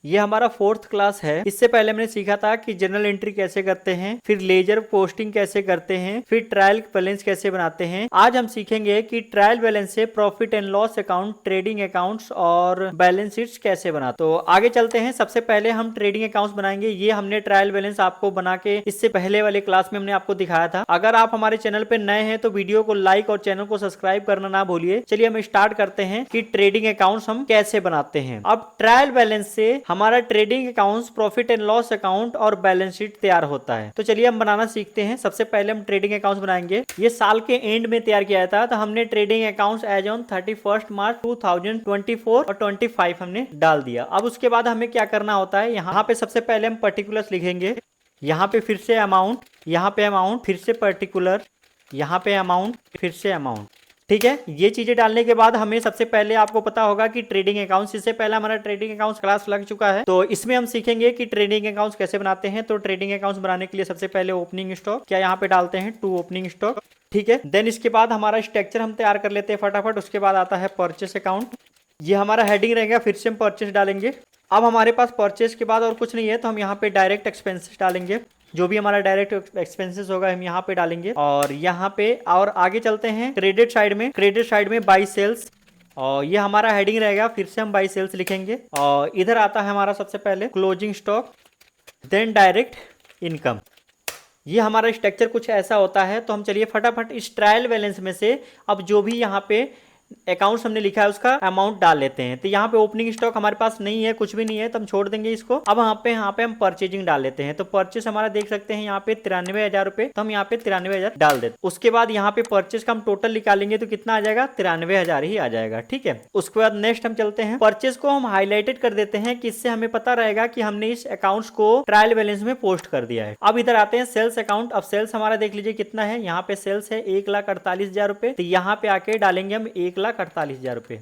ये हमारा fourth class है। इससे पहले हमने सीखा था कि जनरल एंट्री कैसे करते हैं, फिर लेजर पोस्टिंग कैसे करते हैं, फिर ट्रायल बैलेंस कैसे बनाते हैं। आज हम सीखेंगे कि ट्रायल बैलेंस से profit and loss account, trading accounts और बैलेंस शीट्स कैसे बनाते। तो आगे चलते हैं। सबसे पहले हम ट्रेडिंग अकाउंट्स बनाएंगे। ये हमने ट्रायल बैलेंस आपको बना के इससे पहले वाले क्लास में हमने आपको दिखाया था। अगर आप हमारे चैनल पे नए हैं तो वीडियो को लाइक और चैनल को सब्सक्राइब करना ना भूलिए। चलिए हम स्टार्ट करते हैं कि ट्रेडिंग अकाउंट्स हम कैसे बनाते हैं। अब ट्रायल बैलेंस से हमारा trading accounts, profit and loss account और बैलेंस शीट तैयार होता है। तो चलिए हम बनाना सीखते हैं। सबसे पहले हम ट्रेडिंग अकाउंट्स बनाएंगे। ये साल के एंड में तैयार किया था, तो हमने ट्रेडिंग अकाउंट्स एज ऑन 31 मार्च 2024 और 25 हमने डाल दिया। अब उसके बाद हमें क्या करना होता है, यहाँ पे सबसे पहले हम पर्टिकुलर्स लिखेंगे। यहाँ पे फिर से अमाउंट, यहाँ पे अमाउंट, फिर से पर्टिकुलर, यहाँ पे अमाउंट, फिर से अमाउंट। ठीक है, ये चीजें डालने के बाद हमें सबसे पहले आपको पता होगा कि ट्रेडिंग अकाउंट्स, इससे पहले हमारा ट्रेडिंग अकाउंट्स क्लास लग चुका है, तो इसमें हम सीखेंगे कि ट्रेडिंग अकाउंट्स कैसे बनाते हैं। तो ट्रेडिंग अकाउंट्स बनाने के लिए सबसे पहले ओपनिंग स्टॉक क्या यहाँ पे डालते हैं, 2 ओपनिंग स्टॉक। ठीक है, देन इसके बाद हमारा स्ट्रक्चर हम तैयार कर लेते हैं फटाफट। उसके बाद आता है परचेस अकाउंट। ये हमारा हेडिंग रहेगा, फिर से हम परचेस डालेंगे। अब हमारे पास परचेस के बाद और कुछ नहीं है, तो हम यहाँ पे डायरेक्ट एक्सपेंसेस डालेंगे। जो भी हमारा डायरेक्ट एक्सपेंसेस होगा हम यहाँ पे डालेंगे। और यहाँ पे और आगे चलते हैं क्रेडिट साइड में। क्रेडिट साइड में बाई सेल्स, और ये हमारा हेडिंग रहेगा, फिर से हम बाई सेल्स लिखेंगे। और इधर आता है हमारा सबसे पहले closing stock, then direct income. ये हमारा स्ट्रक्चर कुछ ऐसा होता है। तो हम चलिए फटाफट इस ट्रायल बैलेंस में से अब जो भी यहाँ पे अकाउंट्स हमने लिखा है उसका अमाउंट डाल लेते हैं। तो यहाँ पे ओपनिंग स्टॉक हमारे पास नहीं है, कुछ भी नहीं है, तो हम छोड़ देंगे इसको। अब यहाँ पे हम परचेजिंग डाल लेते हैं। तो परचेस हमारा देख सकते हैं यहाँ पे 93,000 रुपए, तो हम यहाँ पे 93,000 डाल देते हैं। उसके बाद यहाँ पे परचेस का हम टोटल निकालेंगे तो कितना आ जाएगा, 93,000 ही आ जाएगा। ठीक है, उसके बाद नेक्स्ट हम चलते हैं। परचेस को हम हाईलाइटेड कर देते हैं कि इससे हमें पता रहेगा कि हमने इस अकाउंट्स को ट्रायल बैलेंस में पोस्ट कर दिया है। अब इधर आते हैं सेल्स अकाउंट। अब सेल्स हमारा देख लीजिए कितना है, यहाँ पे सेल्स है 1,48,000 रुपए। तो यहाँ पे आके डालेंगे हम 1,48,000 रुपए।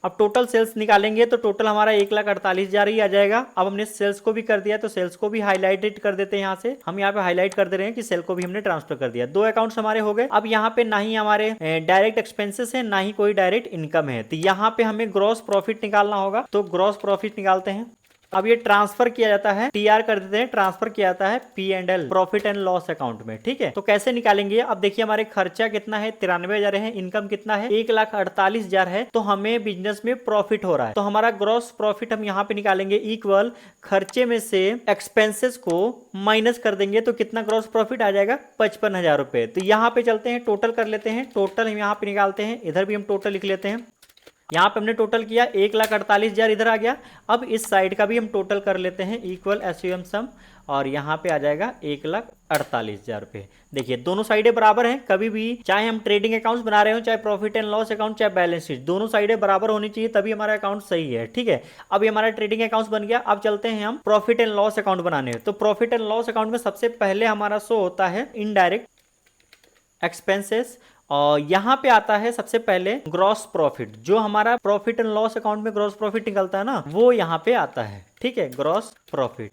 अब टोटल सेल्स निकालेंगे तो टोटल हमारा 1,48,000 ही आ जाएगा। अब हमने सेल्स को भी कर दिया, तो सेल्स को भी हाईलाइटेड कर देते हैं। यहाँ से हम यहाँ पे हाईलाइट कर दे रहे हैं कि सेल को भी हमने ट्रांसफर कर दिया। 2 अकाउंट्स हमारे हो गए। अब यहाँ पे ना ही हमारे डायरेक्ट एक्सपेंसेस है, ना ही कोई डायरेक्ट इनकम है, तो यहाँ पे हमें ग्रॉस प्रॉफिट निकालना होगा। तो ग्रॉस प्रॉफिट निकालते हैं। अब ये ट्रांसफर किया जाता है, टीआर कर देते हैं, ट्रांसफर किया जाता है P&L, profit and loss account में। ठीक है, तो कैसे निकालेंगे। अब देखिए हमारे खर्चा कितना है, 93,000 है, इनकम कितना है, 1,48,000 है। तो हमें बिजनेस में प्रॉफिट हो रहा है, तो हमारा ग्रॉस प्रॉफिट हम यहाँ पे निकालेंगे इक्वल खर्चे में से एक्सपेंसेस को माइनस कर देंगे, तो कितना ग्रॉस प्रॉफिट आ जाएगा, 55,000 रुपए। तो यहाँ पे चलते हैं, टोटल कर लेते हैं। टोटल हम यहाँ पे निकालते हैं, इधर भी हम टोटल लिख लेते हैं। यहाँ पे हमने टोटल किया 1,48,000 इधर आ गया। अब इस साइड का भी हम टोटल कर लेते हैं, इक्वल एसयूएम सम, और यहाँ पे आ जाएगा 1,48,000 रुपये। देखिए दोनों साइडें बराबर हैं। कभी भी चाहे हम ट्रेडिंग अकाउंट्स बना रहे हो, चाहे प्रॉफिट एंड लॉस अकाउंट, चाहे बैलेंस शीट, दोनों साइडें बराबर होनी चाहिए, तभी हमारा अकाउंट सही है। ठीक है, अब ये हमारा ट्रेडिंग अकाउंट्स बन गया। अब चलते हैं हम प्रॉफिट एंड लॉस अकाउंट बनाने। तो प्रॉफिट एंड लॉस अकाउंट में सबसे पहले हमारा शो होता है इनडायरेक्ट एक्सपेंसेस, और यहाँ पे आता है सबसे पहले ग्रॉस प्रॉफिट। जो हमारा प्रॉफिट एंड लॉस अकाउंट में ग्रॉस प्रॉफिट निकलता है ना, वो यहाँ पे आता है। ठीक है, ग्रॉस प्रॉफिट।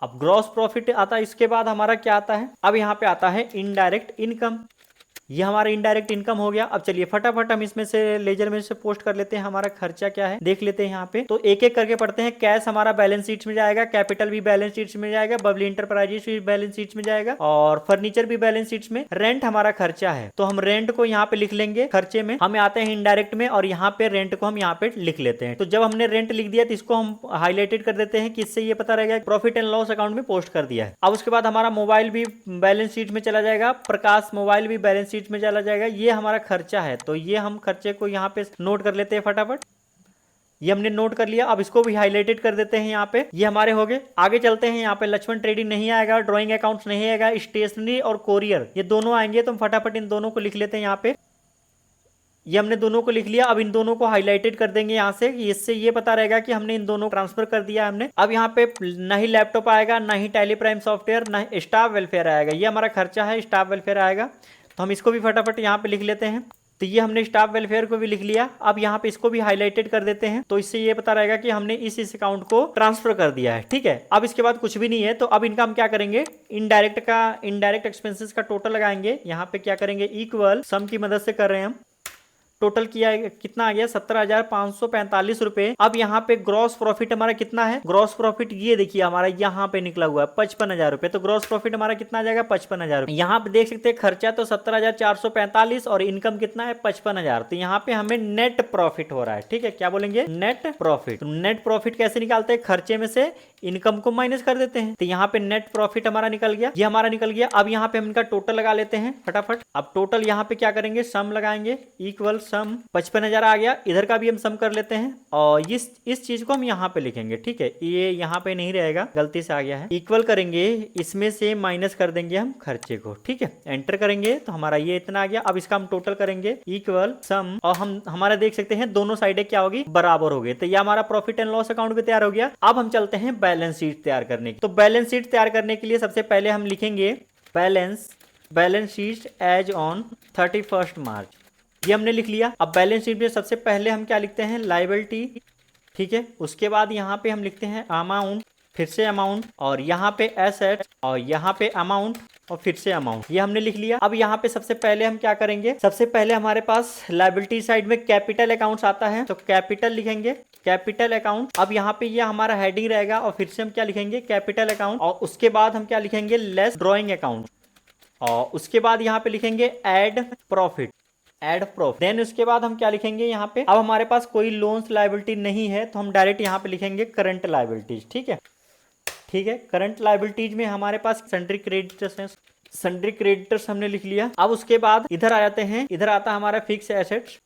अब ग्रॉस प्रॉफिट आता है, इसके बाद हमारा क्या आता है, अब यहाँ पे आता है इनडायरेक्ट इनकम। ये हमारा इनडायरेक्ट इनकम हो गया। अब चलिए फटाफट हम इसमें से लेजर में से पोस्ट कर लेते हैं, हमारा खर्चा क्या है देख लेते हैं यहाँ पे। तो एक एक करके पढ़ते हैं। कैश हमारा बैलेंस शीट्स में जाएगा, कैपिटल भी बैलेंस शीट्स में जाएगा, बबली इंटरप्राइजेस भी बैलेंस शीट्स में जाएगा, और फर्नीचर भी बैलेंस शीट्स में। रेंट हमारा खर्चा है, तो हम रेंट को यहाँ पे लिख लेंगे खर्चे में। हमें आते हैं इनडायरेक्ट में, और यहाँ पे रेंट को हम यहाँ पे लिख लेते हैं। तो जब हमने रेंट लिख दिया तो इसको हम हाईलाइटेड कर देते हैं कि इससे ये पता रहेगा प्रॉफिट एंड लॉस अकाउंट में पोस्ट कर दिया है। अब उसके बाद हमारा मोबाइल भी बैलेंस शीट में चला जाएगा, प्रकाश मोबाइल भी बैलेंस शीट में चला जाएगा। ये हमारा खर्चा है, तो ये हम खर्चे को यहाँ पे नोट कर लेते हैं फटाफट। ये हमने नोट कर लिया। अब इसको भी हाईलाइटेड कर देते हैं यहाँ पे। ये हमारे हो गए। आगे चलते हैं। यहाँ पे लक्ष्मण ट्रेडिंग नहीं आएगा, ड्राइंग अकाउंट्स नहीं आएगा, स्टेशनरी और कोरियर ये दोनों आएंगे, तो हम फटाफट इन दोनों को लिख लेते हैं यहाँ पे। ये हमने दोनों को लिख लिया। अब इन दोनों को हाईलाइटेड कर देंगे यहाँ से, इससे ये पता रहेगा कि हमने इन दोनों ट्रांसफर कर दिया हमने। अब यहाँ पे ना ही लैपटॉप आएगा, ना ही टैली प्राइम सॉफ्टवेयर, ना ही स्टाफ वेलफेयर आएगा। ये हमारा खर्चा है, स्टाफ वेलफेयर आएगा, तो हम इसको भी फटाफट यहाँ पे लिख लेते हैं। तो ये हमने स्टाफ वेलफेयर को भी लिख लिया। अब यहाँ पे इसको भी हाईलाइटेड कर देते हैं, तो इससे ये पता रहेगा कि हमने इस अकाउंट को ट्रांसफर कर दिया है। ठीक है, अब इसके बाद कुछ भी नहीं है। तो अब इनका हम क्या करेंगे, इनडायरेक्ट एक्सपेंसेस का टोटल लगाएंगे। यहाँ पे क्या करेंगे, इक्वल सम की मदद से कर रहे हैं हम। टोटल किया कितना आ गया 17,545 रुपए। अब यहाँ पे ग्रॉस प्रॉफिट हमारा कितना है, ग्रॉस प्रॉफिट ये देखिए हमारा यहाँ पे निकला हुआ है 55,000 रुपए। तो ग्रॉस प्रॉफिट हमारा कितना आ जाएगा 55,000 रुपए। यहाँ पे देख सकते हैं खर्चा तो 17,445 और इनकम कितना है 55,000। तो यहाँ पे हमें नेट प्रॉफिट हो रहा है, ठीक है, क्या बोलेंगे नेट प्रॉफिट। तो नेट प्रॉफिट कैसे निकालते हैं, खर्चे में से इनकम को माइनस कर देते हैं। तो यहाँ पे नेट प्रॉफिट हमारा निकल गया, ये हमारा निकल गया। अब यहाँ पे हम इनका टोटल लगा लेते हैं फटाफट। अब टोटल यहाँ पे क्या करेंगे, सम लगाएंगे, इक्वल सम 55,000 आ गया। इधर का भी हम सम कर लेते हैं और इस चीज को हम यहाँ पे लिखेंगे, ठीक है, ये यहाँ पे नहीं रहेगा, गलती से आ गया है। इक्वल करेंगे, इसमें से माइनस कर देंगे हम खर्चे को, ठीक है, एंटर करेंगे तो हमारा ये इतना आ गया। अब इसका हम टोटल करेंगे इक्वल सम और हम हमारा देख सकते हैं दोनों साइडें क्या होगी, बराबर हो गए। तो ये हमारा प्रॉफिट एंड लॉस अकाउंट भी तैयार हो गया। अब हम चलते हैं बैलेंस शीट तैयार करने की। तो बैलेंस शीट तैयार करने के लिए सबसे पहले हम लिखेंगे बैलेंस शीट एज ऑन 31 मार्च, ये हमने लिख लिया। अब बैलेंस शीट में सबसे पहले हम क्या लिखते हैं, लायबिलिटी, ठीक है। उसके बाद यहाँ पे हम लिखते हैं अमाउंट, फिर से अमाउंट, और यहाँ पे एसेट, और यहाँ पे अमाउंट, और फिर से अमाउंट, ये हमने लिख लिया। अब यहाँ पे सबसे पहले हम क्या करेंगे, सबसे पहले हमारे पास लायबिलिटी साइड में कैपिटल अकाउंट्स आता है, तो कैपिटल लिखेंगे, कैपिटल अकाउंट। अब यहाँ पे ये हमारा हेडिंग रहेगा और फिर से हम क्या लिखेंगे, कैपिटल अकाउंट, और उसके बाद हम क्या लिखेंगे, लेस ड्रॉइंग अकाउंट, और उसके बाद यहाँ पे लिखेंगे ऐड प्रॉफिट, देन उसके बाद हम क्या लिखेंगे यहाँ पे, अब हमारे पास कोई लोन्स लायबिलिटी नहीं है तो हम डायरेक्ट यहाँ पे लिखेंगे करंट लायबिलिटीज, ठीक है, ठीक है। करंट लायबिलिटीज में हमारे पास सन्ड्री क्रेडिटर्स हैं, सन्ड्री क्रेडिटर्स हमने लिख लिया। अब उसके बाद इधर आ जाते हैं, इधर आता है हमारा फिक्स एसेट्स,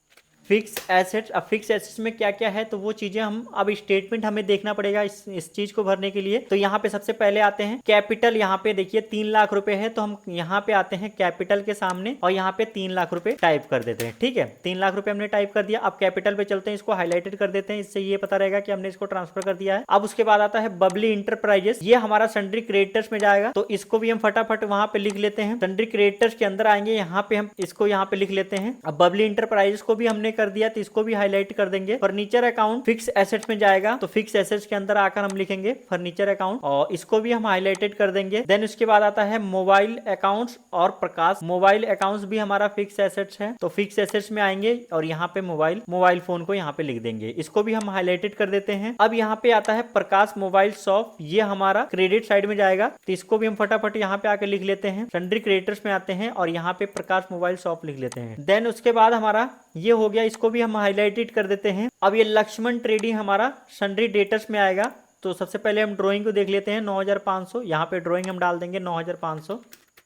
अब फिक्स एसेट्स में क्या क्या है तो वो चीजें हम अब स्टेटमेंट हमें देखना पड़ेगा इस चीज को भरने के लिए। तो यहाँ पे सबसे पहले आते हैं कैपिटल, यहाँ पे देखिए 3 लाख रुपए है, तो हम यहाँ पे आते हैं कैपिटल के सामने और यहाँ पे 3 लाख रुपए टाइप कर देते हैं, ठीक है, 3 लाख रुपए हमने टाइप कर दिया। अब कैपिटल पे चलते हैं, इसको हाईलाइटेड कर देते हैं, इससे ये पता रहेगा कि हमने इसको ट्रांसफर कर दिया है। अब उसके बाद आता है बबली इंटरप्राइजेस, ये हमारा सन्ड्री क्रेडिटर्स में जाएगा, तो इसको भी हम फटाफट वहां पे लिख लेते हैं। सन्ड्री क्रेडिटर्स के अंदर आएंगे, यहाँ पे हम इसको यहाँ पे लिख लेते हैं। अब बबली इंटरप्राइजेस को भी हमने कर दिया, इसको भी हाईलाइट कर देंगे। फर्नीचर अकाउंट फिक्स एसेट्स में जाएगा, तो फिक्स एसेट्स के अंदर आकर हम लिखेंगे फर्नीचर अकाउंट और इसको भी हम हाईलाइटेड कर देंगे। देन उसके बाद आता है मोबाइल अकाउंट्स और प्रकाश, मोबाइल अकाउंट्स भी हमारा फिक्स एसेट्स है, तो फिक्स एसेट्स में आएंगे और यहाँ पे मोबाइल फोन को यहाँ पे लिख देंगे, इसको भी हम हाईलाइटेड कर देते हैं। अब यहाँ पे आता है प्रकाश मोबाइल शॉप, ये हमारा क्रेडिट साइड में जाएगा, तो इसको भी हम फटाफट यहाँ पे आकर लिख लेते हैं। सन्ड्री क्रेडिटर्स में आते हैं और यहाँ पे प्रकाश मोबाइल शॉप लिख लेते हैं। देन उसके बाद हमारा ये हो गया, इसको भी हम हाईलाइटेड कर देते हैं। अब ये लक्ष्मण ट्रेडिंग हमारा सन्ड्री डेटर्स में आएगा, तो सबसे पहले हम ड्राइंग को देख लेते हैं 9,500, यहाँ पे ड्राइंग हम डाल देंगे 9,500,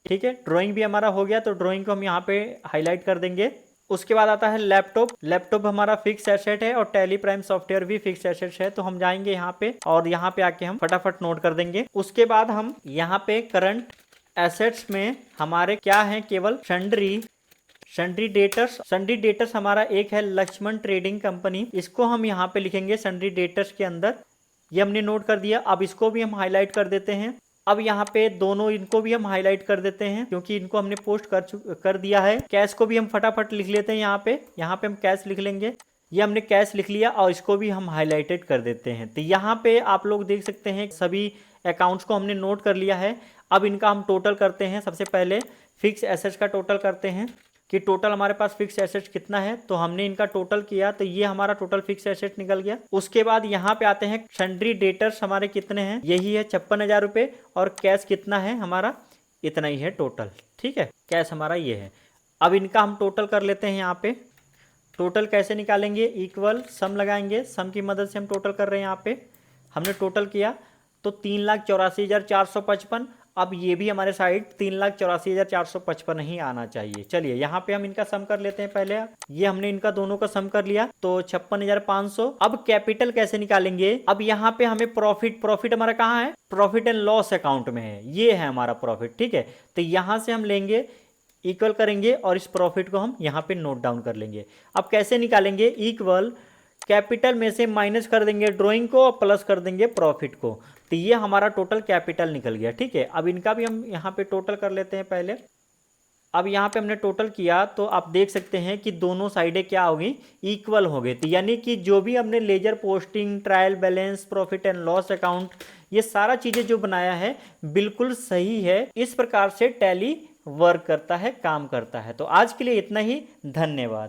ठीक है। ड्राइंग भी हमारा हो गया, तो ड्राइंग को हम यहाँ पे हाईलाइट कर देंगे। उसके बाद आता है लैपटॉप हमारा फिक्स एसेट है और टैली प्राइम सॉफ्टवेयर भी फिक्स एसेट है, तो हम जाएंगे यहाँ पे और यहाँ पे आके हम फटाफट नोट कर देंगे। उसके बाद हम यहाँ पे करंट एसेट्स में हमारे क्या है, केवल सन्ड्री डेटर्स हमारा एक है लक्ष्मण ट्रेडिंग कंपनी, इसको हम यहाँ पे लिखेंगे सन्ड्री डेटर्स के अंदर, ये हमने नोट कर दिया। अब इसको भी हम हाईलाइट कर देते हैं। अब यहाँ पे दोनों इनको भी हम हाईलाइट कर देते हैं क्योंकि इनको हमने पोस्ट कर दिया है। कैश को भी हम फटाफट लिख लेते हैं, यहाँ पे हम कैश लिख लेंगे, ये हमने कैश लिख लिया और इसको भी हम हाईलाइटेड कर देते हैं। तो यहाँ पे आप लोग देख सकते हैं सभी अकाउंट्स को हमने नोट कर लिया है। अब इनका हम टोटल करते हैं, सबसे पहले फिक्स एसेट्स का टोटल करते हैं कि टोटल हमारे पास फिक्स एसेट्स कितना है, तो हमने इनका टोटल किया तो ये हमारा टोटल फिक्स एसेट निकल गया। उसके बाद यहाँ पे आते हैं सन्ड्री डेटर्स हमारे कितने हैं, यही है 56,000 रुपये और कैश कितना है हमारा, इतना ही है टोटल, ठीक है, कैश हमारा ये है। अब इनका हम टोटल कर लेते हैं। यहाँ पे टोटल कैसे निकालेंगे, इक्वल सम लगाएंगे, सम की मदद से हम टोटल कर रहे हैं। यहाँ पे हमने टोटल किया तो 3,84,455, अब ये भी हमारे साइड 3,84,455 ही आना चाहिए। चलिए यहाँ पे हम इनका सम कर लेते हैं। पहले ये हमने इनका दोनों का सम कर लिया तो 56,500। अब कैपिटल कैसे निकालेंगे, अब यहाँ पे हमें प्रॉफिट हमारा कहाँ है, प्रॉफिट एंड लॉस अकाउंट में है, ये है हमारा प्रॉफिट, ठीक है। तो यहाँ से हम लेंगे, इक्वल करेंगे और इस प्रॉफिट को हम यहाँ पे नोट डाउन कर लेंगे। अब कैसे निकालेंगे, इक्वल कैपिटल में से माइनस कर देंगे ड्राइंग को और प्लस कर देंगे प्रॉफिट को, तो ये हमारा टोटल कैपिटल निकल गया, ठीक है। अब इनका भी हम यहाँ पे टोटल कर लेते हैं पहले। अब यहाँ पे हमने टोटल किया तो आप देख सकते हैं कि दोनों साइडें क्या हो गई, इक्वल हो गई। तो यानी कि जो भी हमने ledger posting, trial balance, profit and loss account, ये सारा चीज़ें जो बनाया है बिल्कुल सही है। इस प्रकार से टैली वर्क करता है, काम करता है। तो आज के लिए इतना ही, धन्यवाद।